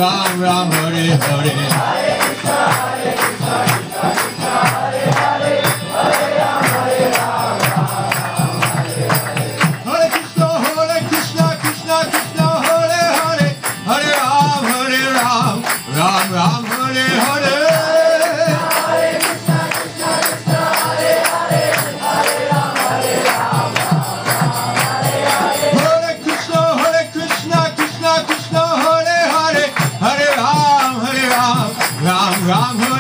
Ram Ram Hare Hare Krishna Krishna Krishna Hare Hare Hare Ram Ram Ram Hare Hare Hare Krishna Krishna Krishna Hare Hare Hare Ram Hare Krishna Krishna Krishna Hare Hare Hare Ram Ram